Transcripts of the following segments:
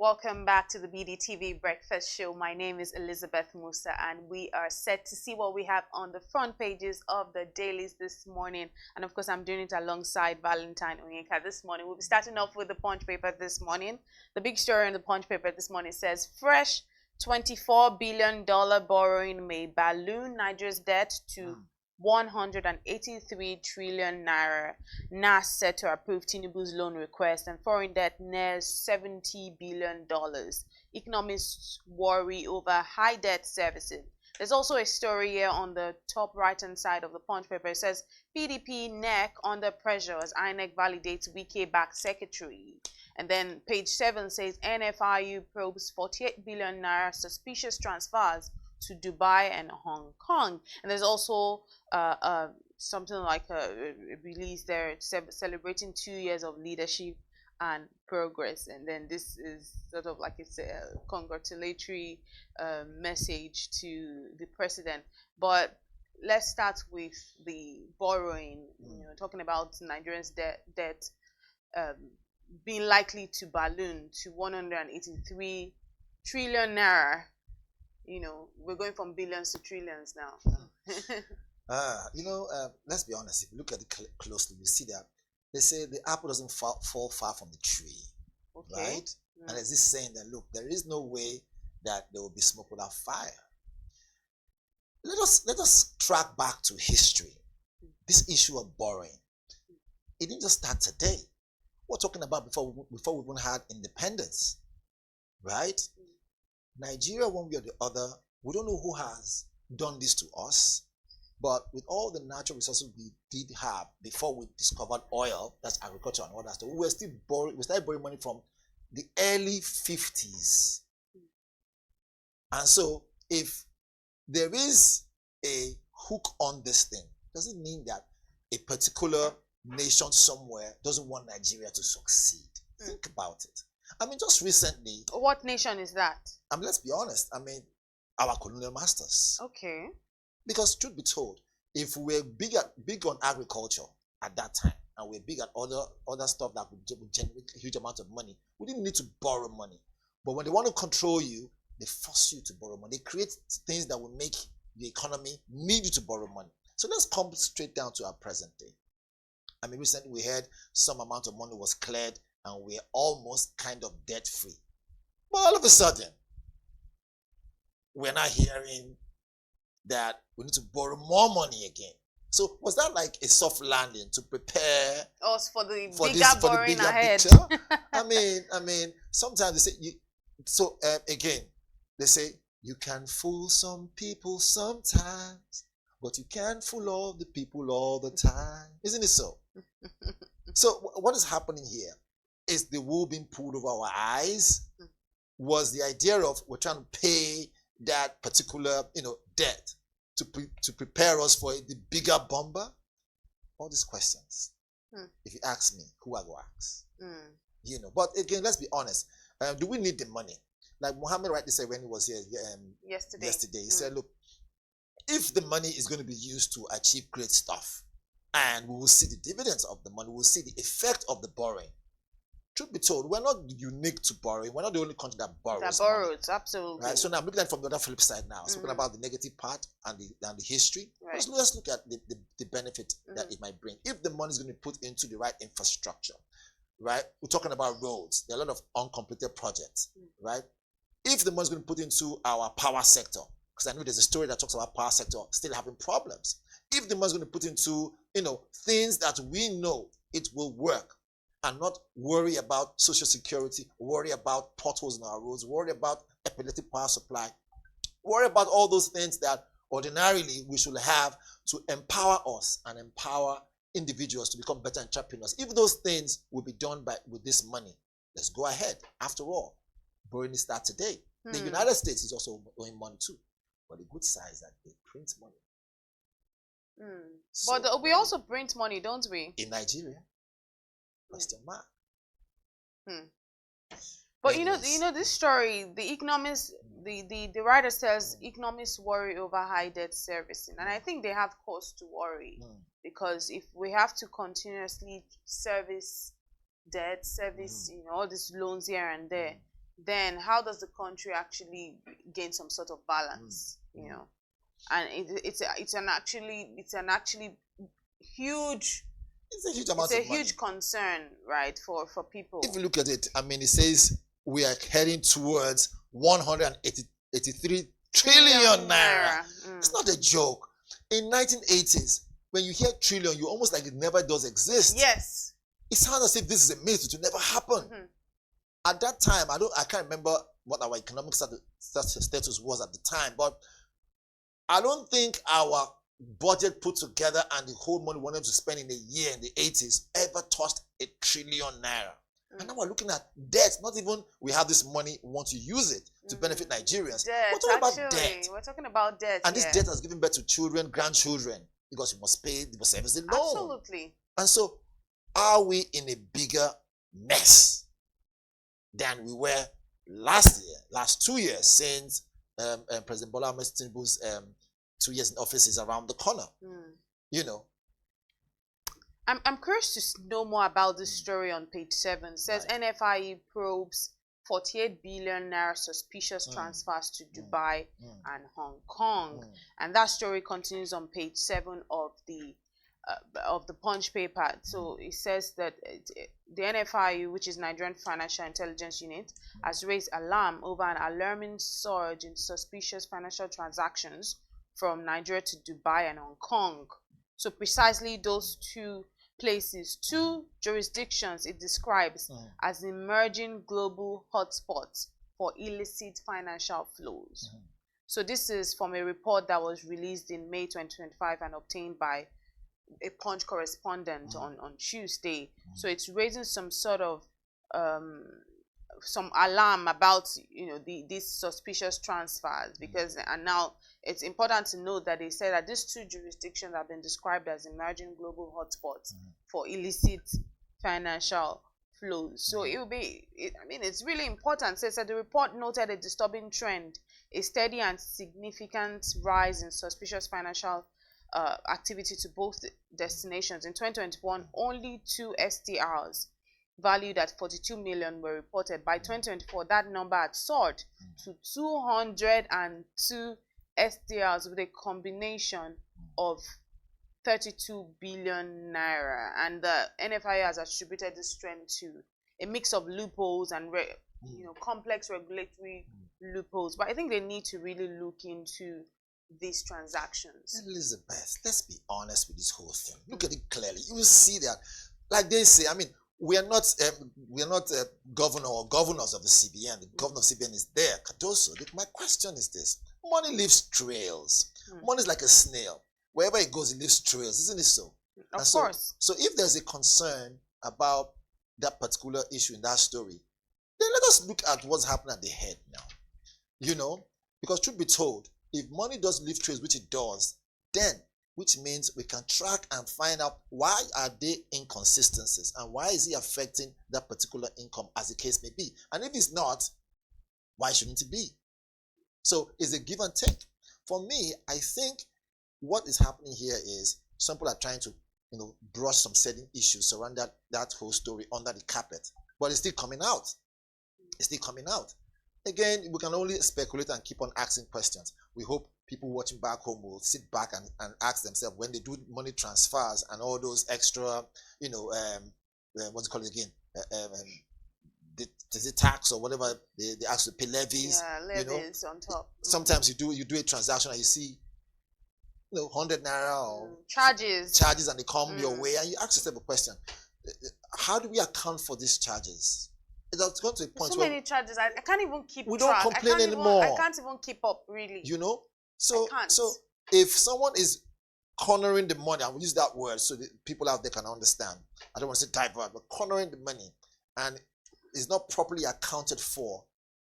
Welcome back to the BDTV Breakfast Show. My name is Elizabeth Musa, and we are set to see what we have on the front pages of the dailies this morning. And of course, I'm doing it alongside Valentine Onyeka this morning. We'll be starting off with the Punch paper this morning. The big story in the Punch paper this morning says, fresh $24 billion borrowing may balloon Nigeria's debt to 183 trillion naira. NAS set to approve Tinubu's loan request, and foreign debt nears $70 billion. Economists worry over high debt servicing. There's also a story here on the top right-hand side of the Punch paper. It says, PDP neck under pressure as INEC validates Wike-backed secretary. And then page 7 says, NFIU probes 48 billion naira suspicious transfers to Dubai and Hong Kong. And there's also something like a release there celebrating 2 years of leadership and progress. And then this is sort of like it's a congratulatory message to the president. But let's start with the borrowing, talking about Nigerians' debt being likely to balloon to 183 trillion naira. We're going from billions to trillions now. Let's be honest. If you look at it closely, you see that they say the apple doesn't fall far from the tree, right? And there's this saying that, look, there is no way that there will be smoke without fire. Let us track back to history. This issue of borrowing, it didn't just start today. We're talking about before we even had independence, right? Nigeria, one way or the other, we don't know who has done this to us, but with all the natural resources we did have before we discovered oil, that's agriculture and all that stuff, we started borrowing money from the early 50s. And so if there is a hook on this thing, doesn't mean that a particular nation somewhere doesn't want Nigeria to succeed. Think about it. Just recently. What nation is that? Let's be honest. Our colonial masters. Okay. Because truth be told, if we're big on agriculture at that time, and we're big at other stuff that would generate a huge amount of money, we didn't need to borrow money. But when they want to control you, they force you to borrow money. They create things that will make the economy need you to borrow money. So let's come straight down to our present day. Recently we heard some amount of money was cleared and we're almost kind of debt-free. But all of a sudden, we're not hearing that we need to borrow more money again. So was that like a soft landing to prepare us for the bigger borrowing ahead? Picture? Sometimes they say, again, they say, you can fool some people sometimes, but you can't fool all the people all the time. Isn't it so? So what is happening here? Is the wool being pulled over our eyes? Was the idea of we're trying to pay that particular debt to prepare us for the bigger bomber? All these questions. If you ask me, who I go ask? But again, let's be honest. Do we need the money? Like Mohammed rightly said when he was here yesterday, he said, look, if the money is going to be used to achieve great stuff, and we will see the dividends of the money, we'll see the effect of the borrowing. Truth be told, we're not unique to borrowing. We're not the only country that borrows. That borrows, absolutely. Right? So now I'm looking at it from the other flip side now. Speaking about the negative part and the history. Right. Let's look at the benefit that it might bring. If the money is going to be put into the right infrastructure, right? We're talking about roads. There are a lot of uncompleted projects, right? If the money is going to be put into our power sector, because I know there's a story that talks about power sector still having problems. If the money is going to put into, things that we know it will work, and not worry about social security, worry about potholes in our roads, worry about epileptic power supply, worry about all those things that ordinarily we should have to empower us and empower individuals to become better entrepreneurs. If those things will be done with this money, let's go ahead. After all, borrowing starts today. The United States is also owing money too. But the good side is that they print money. So, but we also print money, don't we? In Nigeria. Question mark. But this story, the economists, the writer says economists worry over high debt servicing, and I think they have cause to worry because if we have to continuously service debt, all these loans here and there, then how does the country actually gain some sort of balance? You know, and it's an actually huge. It's a huge amount of money. It's a huge huge concern, right, for people. If you look at it, I mean, it says we are heading towards 183 trillion naira. It's not a joke. In 1980s, when you hear trillion, you almost like it never does exist. Yes. It sounds as if this is a myth. It will never happen. At that time, I can't remember what our economic status was at the time, but I don't think our budget put together and the whole money we wanted to spend in a year in the 80s ever touched a trillion naira. And now we're looking at debt. Not even we have this money, we want to use it to benefit Nigerians. Debt, we're talking about debt. We're talking about debt. And this debt has given birth to children, grandchildren, because you must pay the service the loan. Absolutely. And so, are we in a bigger mess than we were last 2 years, since President Bola Ahmed Tinubu's 2 years in office is around the corner? You know. I'm curious to know more about this story on page 7. It says NFIU probes 48 billion naira suspicious transfers to Dubai and Hong Kong. And that story continues on page 7 of the Punch paper. So it says that the NFIU, which is Nigerian Financial Intelligence Unit, has raised alarm over an alarming surge in suspicious financial transactions from Nigeria to Dubai and Hong Kong. So precisely those two jurisdictions it describes as emerging global hotspots for illicit financial flows. So this is from a report that was released in May 2025 and obtained by a Punch correspondent on Tuesday. So it's raising some sort of some alarm about these suspicious transfers, because and now it's important to note that they said that these two jurisdictions have been described as emerging global hotspots for illicit financial flows. So it will be, it's really important. So the report noted a disturbing trend, a steady and significant rise in suspicious financial activity to both destinations. In 2021, only 2 STRs valued at 42 million were reported. By 2024, that number had soared to 202 STRs with a combination of 32 billion naira. And the NFIU has attributed this trend to a mix of loopholes and complex regulatory loopholes. But I think they need to really look into these transactions. Elizabeth, let's be honest with this whole thing. Look at it clearly. You will see that, like they say, we are not governor or governors of the CBN. The governor of CBN is there, Cardoso. My question is this: money leaves trails. Money is like a snail. Wherever it goes, it leaves trails, isn't it so? Of course. So if there's a concern about that particular issue in that story, then let us look at what's happening at the head now. Because truth be told, if money does leave trails, which it does, then which means we can track and find out why are there inconsistencies and why is it affecting that particular income, as the case may be. And if it's not, why shouldn't it be? So it's a give and take. For me, I think what is happening here is some people are trying to brush some certain issues surrounding that whole story under the carpet, but it's still coming out. It's still coming out. Again, we can only speculate and keep on asking questions. We hope people watching back home will sit back and ask themselves, when they do money transfers and all those extra, what's it called again? The tax or whatever they ask to pay levies. Yeah, levies on top. Sometimes you do a transaction and you see 100 naira or charges, and they come your way, and you ask yourself a question: how do we account for these charges? It's got to a point so many charges. I can't even keep track. We don't complain anymore. I can't even keep up, really. So if someone is cornering the money, I will use that word so that people out there can understand. I don't want to say divert, but cornering the money, and is not properly accounted for,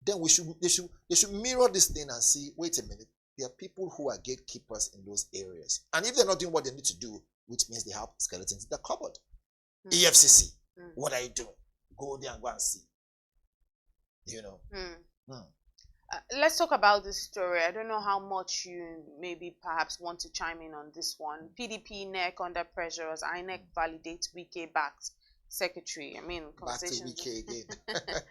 then they should mirror this thing and see, wait a minute, there are people who are gatekeepers in those areas. And if they're not doing what they need to do, which means they have skeletons in the cupboard. EFCC, what are you doing? Go there and go and see. Let's talk about this story. I don't know how much you maybe perhaps want to chime in on this one. PDP NEC under pressure as INEC validates Wike-backed secretary. I mean, conversations. Back to Wike again.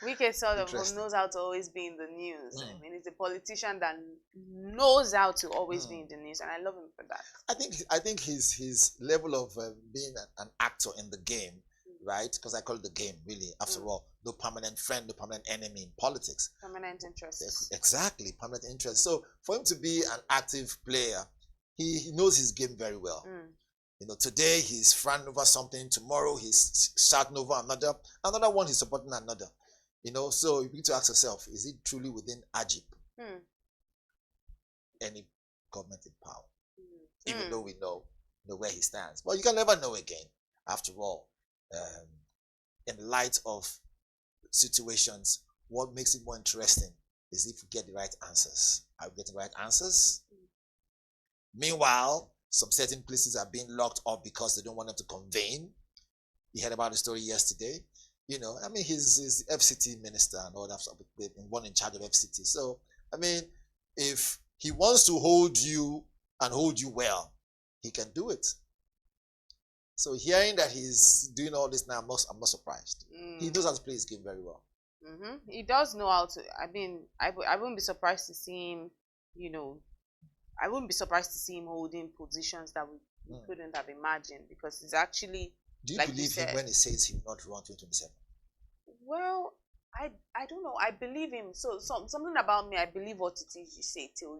Wike sort of knows how to always be in the news. I mean, he's a politician that knows how to always be in the news, and I love him for that. I think his level of being an actor in the game, right? Because I call it the game, really. After all, no permanent friend, no permanent enemy in politics. Permanent interest. Exactly, permanent interest. So for him to be an active player, he knows his game very well. You know, today he's fronting over something, tomorrow he's shouting over another one he's supporting another. You know, so you need to ask yourself, is it truly within Ajib? Any government in power? Even though we know where he stands. But you can never know again. After all, in light of situations, what makes it more interesting is if we get the right answers. Are we getting the right answers? Meanwhile, some certain places are being locked up because they don't want them to convene. You heard about the story yesterday. You know, I mean, he's the FCT minister and all that, one in charge of FCT. So, I mean, if he wants to hold you and hold you well, he can do it. So hearing that he's doing all this now, I'm not surprised. He knows how to play his game very well. He does know how to. I mean, I wouldn't be surprised to see him, you know, I wouldn't be surprised to see him holding positions that we couldn't have imagined, because he's actually. Do you believe him when he says he will not run 2027? Well, I don't know. I believe him. So something about me, I believe what it is you say till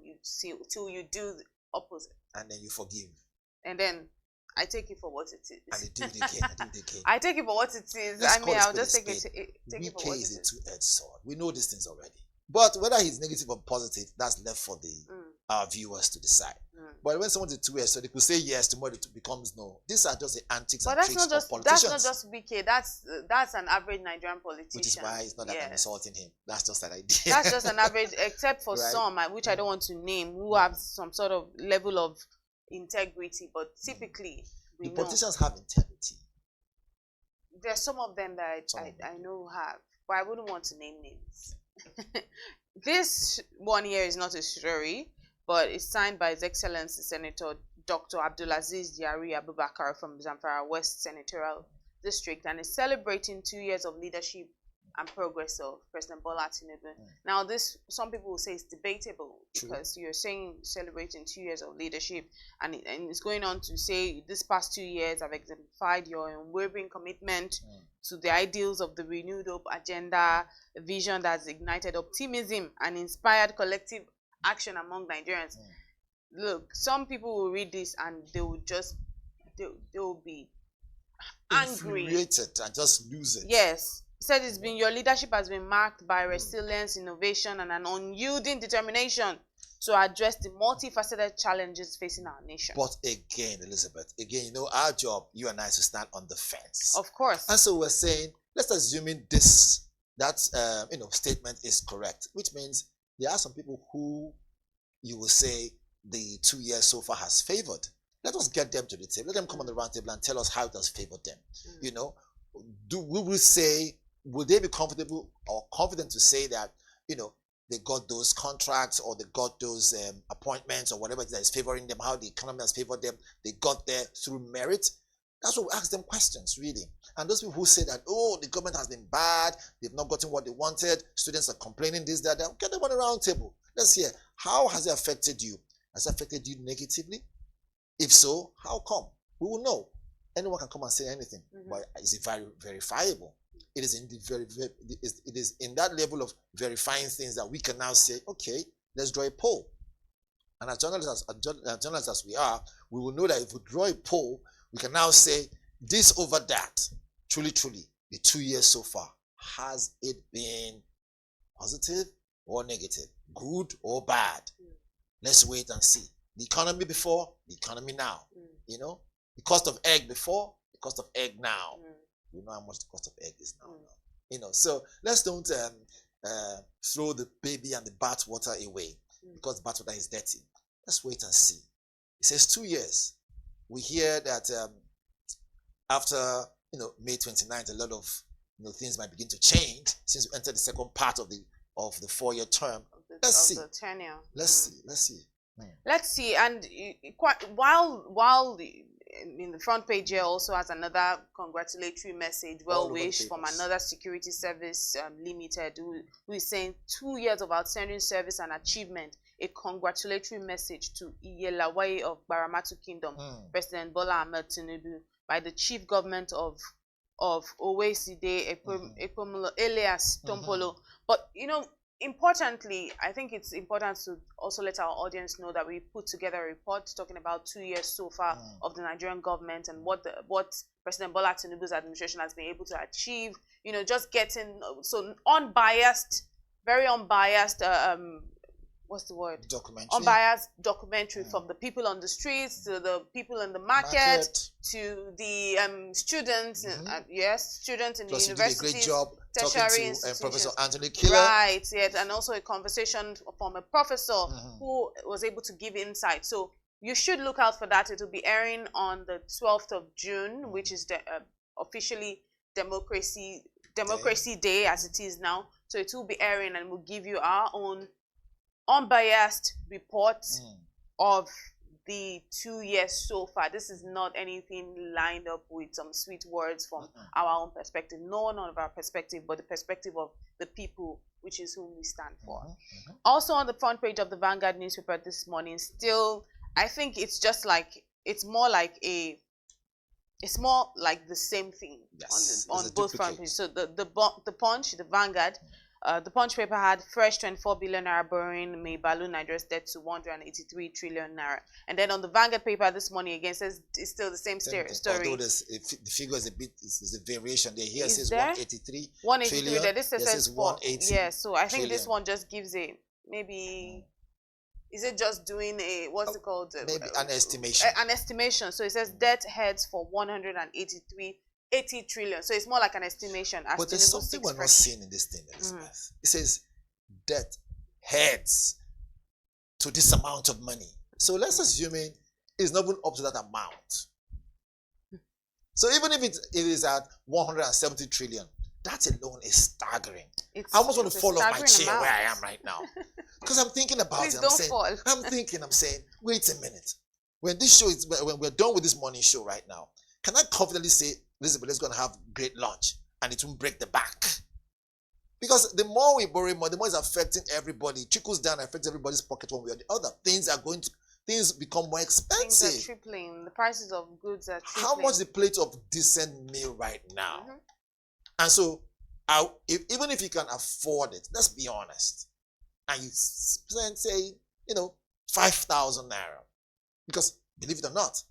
you do the opposite. And then you forgive. And then I take it for what it is. And you do it again. I take it for what it is. I'll just take it for what it is. Is a two-edged sword. We know these things already. But whether he's negative or positive, that's left for our viewers to decide. But when someone's a two-edged sword, they could say yes, tomorrow it becomes no. These are just the antics and tricks of politicians. That's not just BK. That's an average Nigerian politician. Which is why it's not that I'm insulting him. That's just an idea. That's just an average, except for some, which I don't want to name, who have some sort of level of integrity. But typically, the politicians have integrity. There's some of them that I know have, but I wouldn't want to name names. This one here is not a story, but it's signed by His Excellency Senator Dr. Abdulaziz Diari Abubakar from Zamfara West Senatorial District, and is celebrating 2 years of leadership and progress of President Bola Tinubu. Now, some people will say it's debatable. True. Because you're saying celebrating 2 years of leadership, and it's going on to say this past 2 years have exemplified your unwavering commitment to the ideals of the renewed hope agenda, a vision that's ignited optimism and inspired collective action among Nigerians. Look, some people will read this and they will be angry, infuriated, and just lose it. Yes. Said your leadership has been marked by resilience, innovation, and an unyielding determination to address the multifaceted challenges facing our nation. But again, Elizabeth, you know, our job, you and I, is to stand on the fence. Of course. And so we're saying, let's assume that statement is correct, which means there are some people who you will say the 2 years so far has favored. Let us get them to the table. Let them come on the round table and tell us how it has favored them. You know, will they be comfortable or confident to say that, you know, they got those contracts or they got those appointments or whatever that is favoring them, how the economy has favored them, they got there through merit? That's what we ask them questions, really. And those people who say that, oh, the government has been bad, they've not gotten what they wanted, students are complaining this, that, get them on a round table. Let's hear, how has it affected you? Has it affected you negatively? If so, how come? We will know. Anyone can come and say anything, but is it verifiable? It is it is in that level of verifying things that we can now say, okay, let's draw a poll. And as journalists as we are, we will know that if we draw a poll, we can now say this over that. Truly, the 2 years so far, has it been positive or negative, good or bad? Let's wait and see. The economy before, the economy now. You know, the cost of egg before, the cost of egg now. We know how much the cost of egg is now. You know, so let's don't throw the baby and the bathwater away because the bathwater is dirty. Let's wait and see. It says 2 years. We hear that after May 29th, a lot of things might begin to change since we entered the second part of the 4-year term. Let's see. The tenure. Let's see. Let's see. And while in the front page here also has another congratulatory message, well wish from another security service limited, who is saying 2 years of outstanding service and achievement. A congratulatory message to Iyelawaye of Baramatu Kingdom, President Bola Ahmed Tinubu, by the chief government of Oweside Ekpomolo Elias Tompolo. But importantly, I think it's important to also let our audience know that we put together a report talking about 2 years so far of the Nigerian government and what President Bola Tinubu's administration has been able to achieve. Just getting unbiased, very unbiased. What's the word? Documentary. Unbiased documentary from the people on the streets to the people in the market. To the students, students in Plus the university. You did a great job talking to Professor Anthony Killer. Right, yes, and also a conversation from a professor who was able to give insight. So you should look out for that. It will be airing on the 12th of June, which is the officially Democracy Day as it is now. So it will be airing and we'll give you our own unbiased report of the 2 years so far. This is not anything lined up with some sweet words from our own perspective. No, none of our perspective, but the perspective of the people, which is whom we stand for. Also on the front page of the Vanguard newspaper this morning, still, I think it's just like, it's more like the same thing on both front pages. So the Punch, the Vanguard, the Punch paper had fresh 24 billion naira borrowing may balloon Nigeria's debt to 183 trillion naira. And then on the Vanguard paper this morning again says it's still the same story. Although the figure is is a variation there. Here it says 183 trillion. There. This says 180. Yeah, so I think this one just gives a maybe. Is it just doing a what's it called? Maybe an estimation. An estimation. So it says debt heads for 80 trillion. So it's more like an estimation. But there's something we're not seeing in this thing, Elizabeth. It says debt heads to this amount of money. So let's assume it's not even up to that amount. So even if it is at 170 trillion, that alone is staggering. I almost want to fall off my chair where I am right now. Because I'm thinking about it. I'm saying, wait a minute. When we're done with this morning show right now, can I confidently say, Elizabeth, let's go and have great lunch and it won't break the back? Because the more we borrow more, the more it's affecting everybody. It trickles down and affects everybody's pocket one way or the other. Things become more expensive. Things are tripling. The prices of goods are tripling. How much the plate of decent meal right now? And so, even if you can afford it, let's be honest, and you spend, say, 5,000 naira. Because, believe it or not,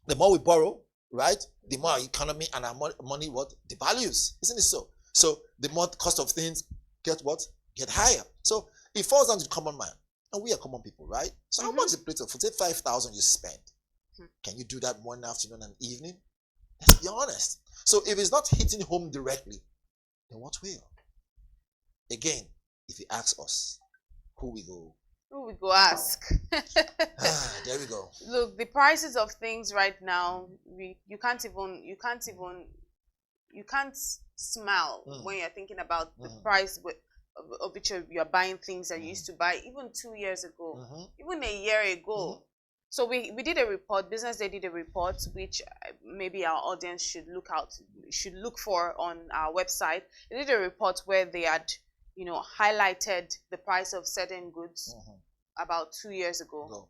the more we borrow, right, the more our economy and our money devalues. Isn't it so? So the more cost of things get higher. So it falls down to the common man. And we are common people, right? So how much the plate of food? Say 5,000 you spend. Can you do that morning, afternoon, and evening? Let's be honest. So if it's not hitting home directly, then what will? Again, if you ask us, who we go? Who we go ask? There we go. Look, the prices of things right now, you can't smile when you're thinking about the price of which you're buying things that you used to buy even 2 years ago, even a year ago. So we did a report. BusinessDay did a report, which maybe our audience should look for on our website. They did a report where they had, highlighted the price of certain goods about 2 years ago,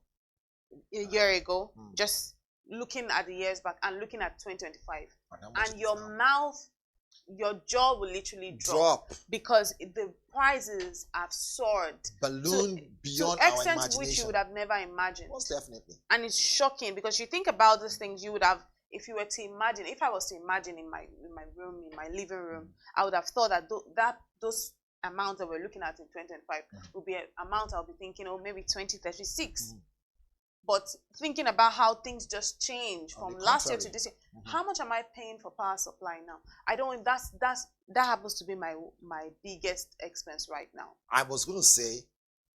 a year ago, just looking at the years back and looking at 2025, and your jaw will literally drop because the prices have soared, ballooned beyond to our extent imagination, which you would have never imagined. Most definitely. And it's shocking because you think about these things, you would have, if you were to imagine, if I was to imagine in my room, in my living room, I would have thought that those amounts that we're looking at in 2025 would be an amount I'll be thinking, maybe 2036. But thinking about how things just change from last year to this year, how much am I paying for power supply now? I don't. That happens to be my biggest expense right now. I was going to say,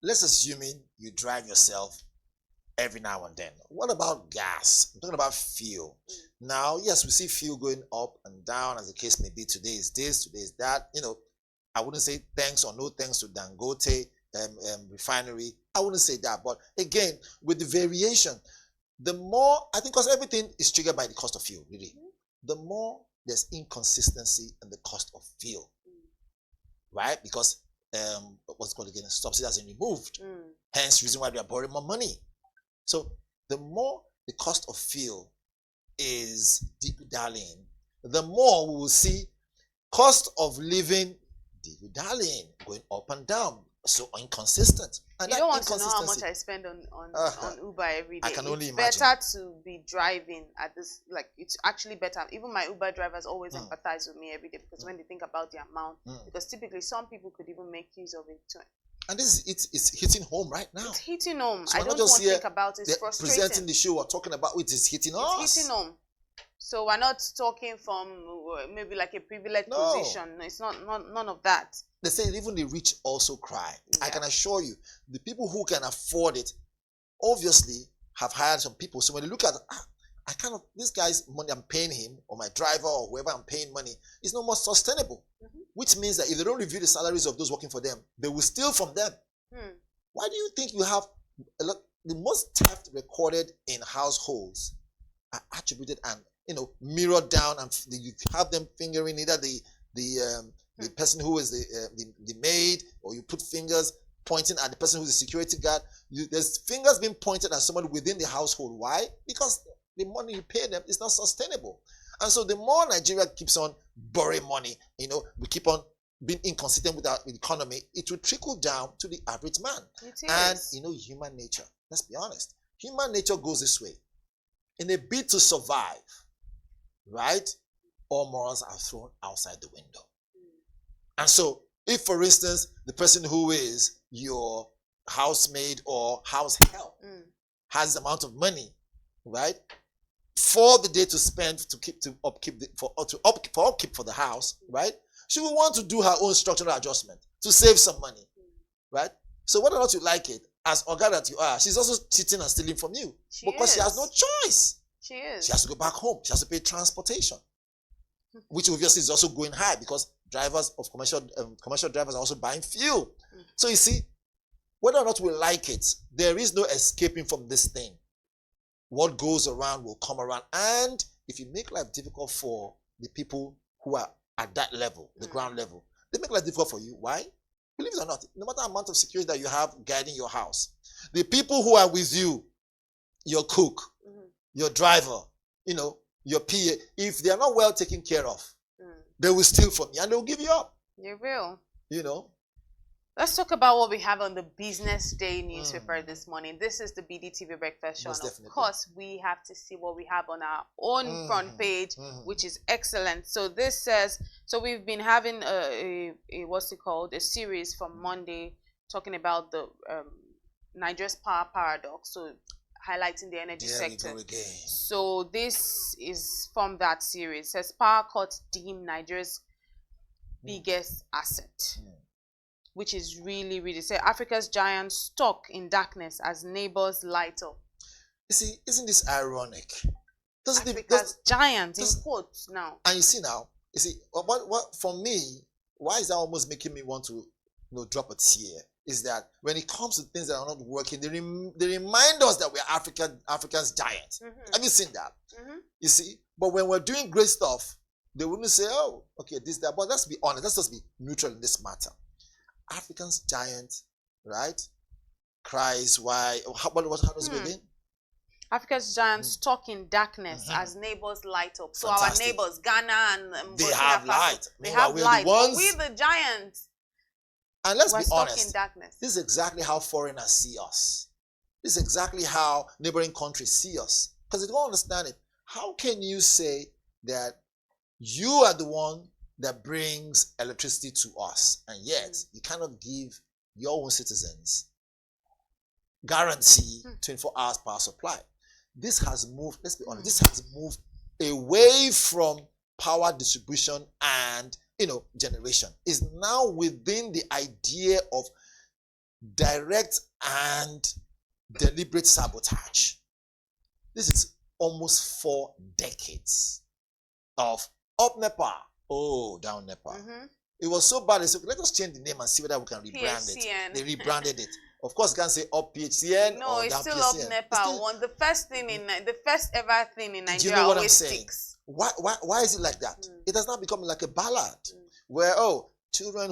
let's assume you drive yourself every now and then. What about gas? I'm talking about fuel. Now, yes, we see fuel going up and down as the case may be. Today is this, today is that. I wouldn't say thanks or no thanks to Dangote refinery. I wouldn't say that. But again, with the variation, the more, I think, because everything is triggered by the cost of fuel, really. The more there's inconsistency in the cost of fuel, right? Because what's called again, subsidy has been removed. Hence, the reason why we are borrowing more money. So the more the cost of fuel is dilly-dallying, the more we will see cost of living dilly-dallying, going up and down, so inconsistent. And you don't want to know how much I spend on Uber every day. I can only imagine. imagine. Better to be driving at this, like, it's actually better. Even my Uber drivers always empathize with me every day, because when they think about the amount, because typically some people could even make use of it too. And this is it's hitting home right now. It's hitting home. So I don't want to think about it. It's frustrating. Presenting the show or talking about it is hitting us. It's hitting home. So we're not talking from maybe like a privileged position. No, it's not none of that. They say even the rich also cry. Yeah. I can assure you, the people who can afford it obviously have hired some people. So when you look at this guy's money I'm paying him, or my driver, or whoever I'm paying money, is no more sustainable. Which means that if they don't review the salaries of those working for them, they will steal from them. Why do you think you have the most theft recorded in households are attributed and mirrored down, and you have them fingering either the person who is the maid, or you put fingers pointing at the person who's the security guard. There's fingers being pointed at somebody within the household. Why? Because the money you pay them is not sustainable. And so the more Nigeria keeps on borrowing money, we keep on being inconsistent with our economy, it will trickle down to the average man. And human nature, let's be honest, human nature goes this way. In a bid to survive, right, all morals are thrown outside the window. And so if, for instance, the person who is your housemaid or house help has the amount of money, right, for the day to spend to upkeep for the house, right, she will want to do her own structural adjustment to save some money, right? So whether or not you like it, as Oga that you are, she's also cheating and stealing from you because she has no choice. She is. She has to go back home. She has to pay transportation, which obviously is also going high because drivers of commercial drivers are also buying fuel. So you see, whether or not we like it, there is no escaping from this thing. What goes around will come around. And if you make life difficult for the people who are at that level, the ground level, they make life difficult for you. Why? Believe it or not, no matter the amount of security that you have guiding your house, the people who are with you, your cook, your driver, your PA, if they are not well taken care of, they will steal from you and they will give you up. They will. Let's talk about what we have on the Business Day newspaper this morning. This is the BDTV Breakfast Show. And of course, we have to see what we have on our own front page, which is excellent. So this says, we've been having a series from Monday talking about the Nigeria's power paradox. So highlighting the energy sector. So this is from that series. It says power cuts deem Nigeria's biggest asset. Which is really, really sad. Africa's giants stuck in darkness as neighbors light up. You see, isn't this ironic? Africa's giant in quotes now. And you see what for me, why is that almost making me want to drop a tear? Is that when it comes to things that are not working, they remind us that we're Africa's giants. Have you seen that? You see, but when we're doing great stuff, they wouldn't say, oh, okay, this, that. But let's be honest, let's just be neutral in this matter. African's giant, right, cries why? How does it begin? Africa's giant stuck in darkness as neighbors light up. So Fantastic. Our neighbors, Ghana and they have light. They have light. We're the giants. And let's be honest. Stuck in darkness. This is exactly how foreigners see us. This is exactly how neighboring countries see us. Because they don't understand it. How can you say that you are the one that brings electricity to us, and yet you cannot give your own citizens guarantee 24 hours power supply? This has moved, let's be honest, this has moved away from power distribution and generation. It's now within the idea of direct and deliberate sabotage. This is almost 4 decades of up NEPA. Oh, down NEPA. It was so bad. They said, let us change the name and see whether we can rebrand it. They rebranded it. Of course, you can't say up PHCN No, or it's down still up PHCN. NEPA. The first thing the first ever thing in Do you Nigeria know what I'm always saying? sticks. Why is it like that? It has not become like a ballad where, children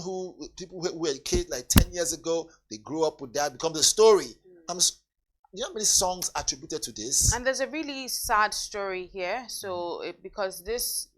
people who were kids like 10 years ago, they grew up with that, become the story. You know how many songs attributed to this? And there's a really sad story here. So because this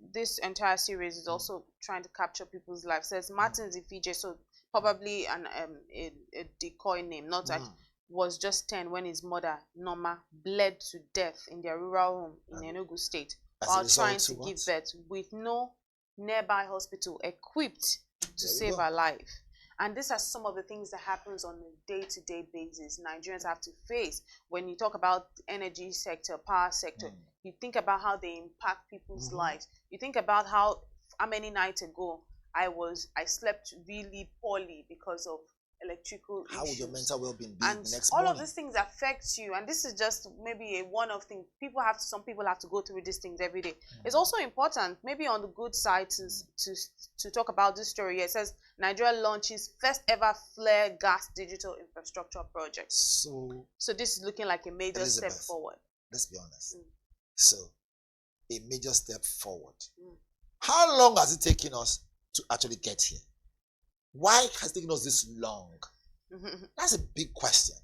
entire series is also trying to capture people's lives. Says Martin Zifije, so probably a decoy name, not that was just 10 when his mother Norma bled to death in their rural home in Enugu State while trying to give birth with no nearby hospital equipped to save her life. And these are some of the things that happens on a day-to-day basis Nigerians have to face. When you talk about energy sector, power sector, you think about how they impact people's lives. You think about how many nights ago I slept really poorly because of electrical issues. How would your mental well-being be and the next all morning? of these things affect you, and this is just maybe a one-off thing. Some people have to go through these things every day. It's also important, maybe on the good side, to talk about this story. It says Nigeria launches first ever flare gas digital infrastructure project. So this is looking like a major step forward. Let's be honest. So a major step forward. How long has it taken us to actually get here? Why has it taken us this long? That's a big question.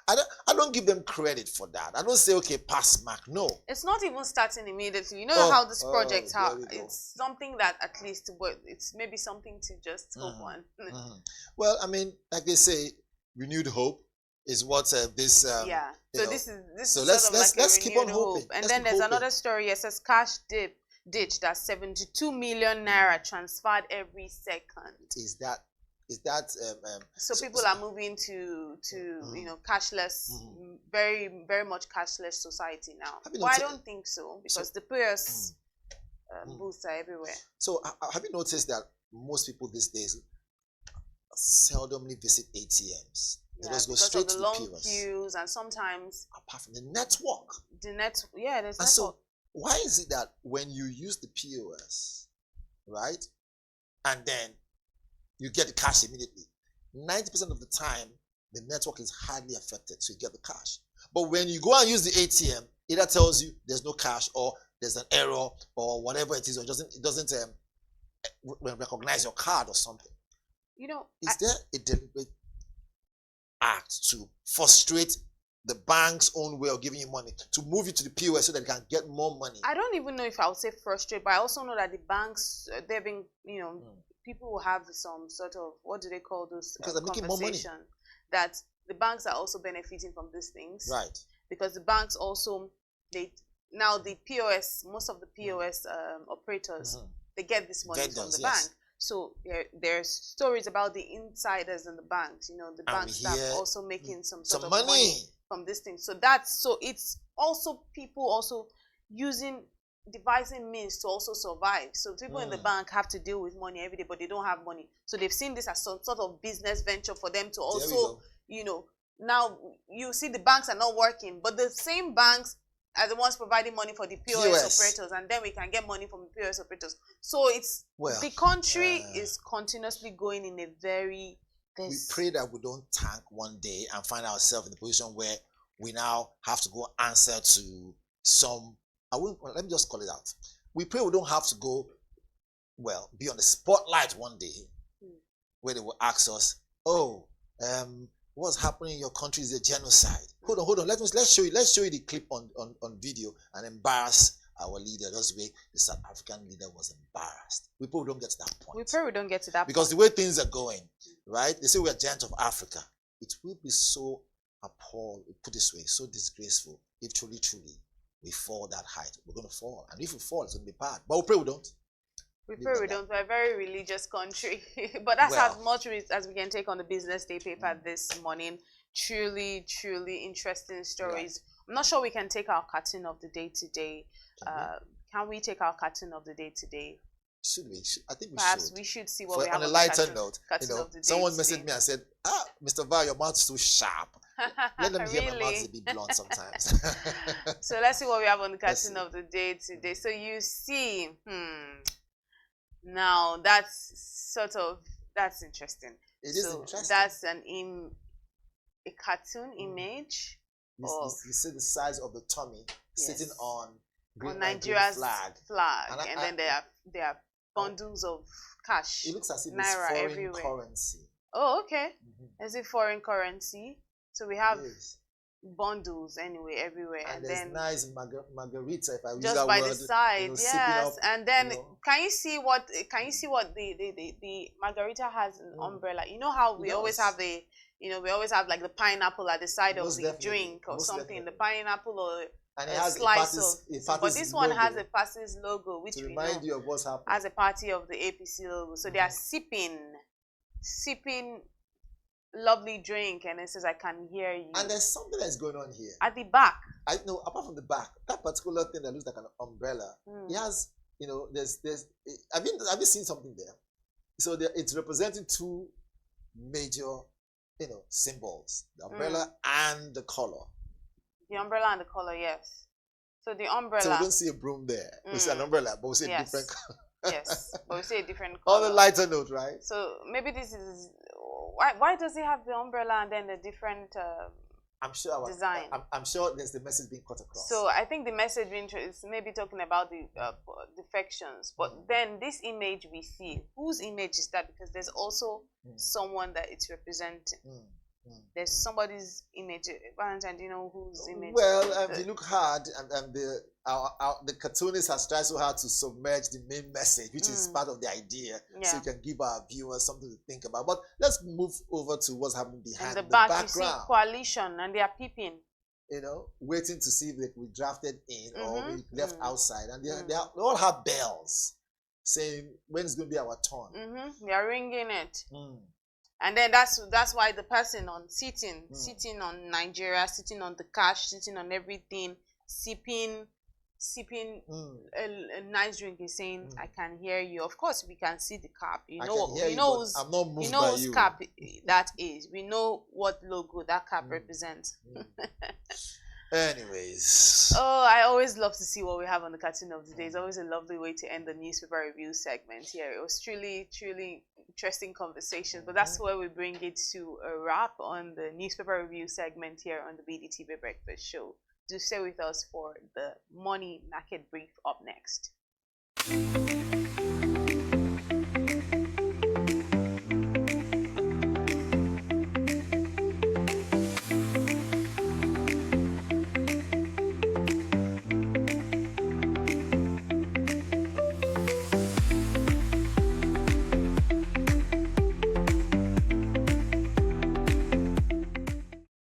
I don't give them credit for that. I don't say, okay, pass mark. No. It's not even starting immediately. You know how this project, it's something that at least, it's maybe something to just hope on. Well, I mean, like they say, renewed hope is what this so this is so let's keep on hoping. And then there's another story. It says cash ditch that 72 million naira transferred every second. Is that so people are moving to cashless, very very much cashless society now? Well, I don't think so, because the POS booths are everywhere. So have you noticed that most people these days seldomly visit ATMs? They just go straight to the long queues, and sometimes apart from the network. There's network. So why is it that when you use the POS, right, and then you get the cash immediately, 90% of the time the network is hardly affected, so you get the cash. But when you go and use the ATM, either tells you there's no cash, or there's an error, or whatever it is, or it doesn't recognize your card or something. Is there a deliberate act to frustrate the bank's own way of giving you money, to move you to the POS so that they can get more money? I don't even know if I would say frustrate, but I also know that the banks, they've been, people will have some sort of, what do they call those, because they're making more money, that the banks are also benefiting from these things, right? Because the banks also, the POS, most of the POS operators, they get this money from the bank. So there's stories about the insiders in the banks, the bank staff also making some sort of money from this thing. So it's also people also devising means to also survive. So people in the bank have to deal with money every day, but they don't have money. So they've seen this as some sort of business venture for them to also, now you see the banks are not working, but the same banks are the ones providing money for the POS operators, and then we can get money from the POS operators. So the country is continuously going in a very... We pray that we don't tank one day and find ourselves in the position where we now have to go answer to some... let me just call it out. We pray we don't have to go, be on the spotlight one day where they will ask us, what's happening in your country is a genocide. Hold on. Let's show you the clip on video and embarrass our leader. That's the way the South African leader was embarrassed. We probably don't get to that point. We probably don't get to that because the way things are going, right? They say we are giant of Africa. It will be so appalled, put this way, so disgraceful if truly we fall that height. We're going to fall, and if we fall, it's going to be bad. But we pray we don't. We pray we don't. We're a very religious country. But that's as much as we can take on the BusinessDay paper this morning. Truly, truly interesting stories. Right. I'm not sure we can take our cartoon of the day today. Can we take our cartoon of the day today? Should we? I think we Perhaps should. we should see what we have on a lighter note. Someone messaged me and said, Mr. Val, your mouth is too sharp. Let them hear my mouth is a bit blunt sometimes. So let's see what we have on the cartoon of the day today. So you see, now that's interesting. It is interesting. That's a cartoon image. You see the size of the tummy sitting on Nigeria's flag. And then there are bundles of cash. It looks as if naira it's foreign everywhere. currency. Oh, okay. Is it foreign currency? So we have bundles anyway everywhere, and then nice margarita, if I use just that by word, the side, yes. Up, and then can you see what the margarita has an umbrella? You know how we always have the we always have like the pineapple at the side of the drink or something, the pineapple or and a it has slice of but this one has a party's logo, which to remind you of what's happening, as a party of the APC logo. So they are sipping lovely drink, and it says, "I can hear you." And there's something that's going on here at the back. I know, apart from the back, that particular thing that looks like an umbrella, it has, there's have you seen something there? So it's representing two major, symbols: the umbrella and the color. The umbrella and the color, yes. So the umbrella. So we don't see a broom there. We see an umbrella, but we see a different color. Yes, but we see a different color. On the lighter note, right? So maybe this is why does it have the umbrella and then the different I'm sure design? I'm sure there's the message being cut across. So I think the message is maybe talking about the defections. But then this image we see, whose image is that? Because there's also someone that it's representing. There's somebody's image. Valentine, do you know whose image? Well, if you look hard, and the cartoonist has tried so hard to submerge the main message, which is part of the idea, so you can give our viewers something to think about. But let's move over to what's happening behind the background. You see coalition, and they are peeping. Waiting to see if they we drafted in or we left outside, and they all have bells saying when it's going to be our turn. They are ringing it. And then that's why the person sitting on Nigeria, sitting on the cash, sitting on everything, sipping a nice drink is saying, "I can hear you." Of course, we can see the cap. I'm not moved by whose cap that is. We know what logo that cap represents. Anyways. Oh, I always love to see what we have on the cartoon of the day. It's always a lovely way to end the newspaper review segment here. It was truly interesting conversation, but that's where we bring it to a wrap on the newspaper review segment here on the BDTV Breakfast Show. Do stay with us for the money market brief up next.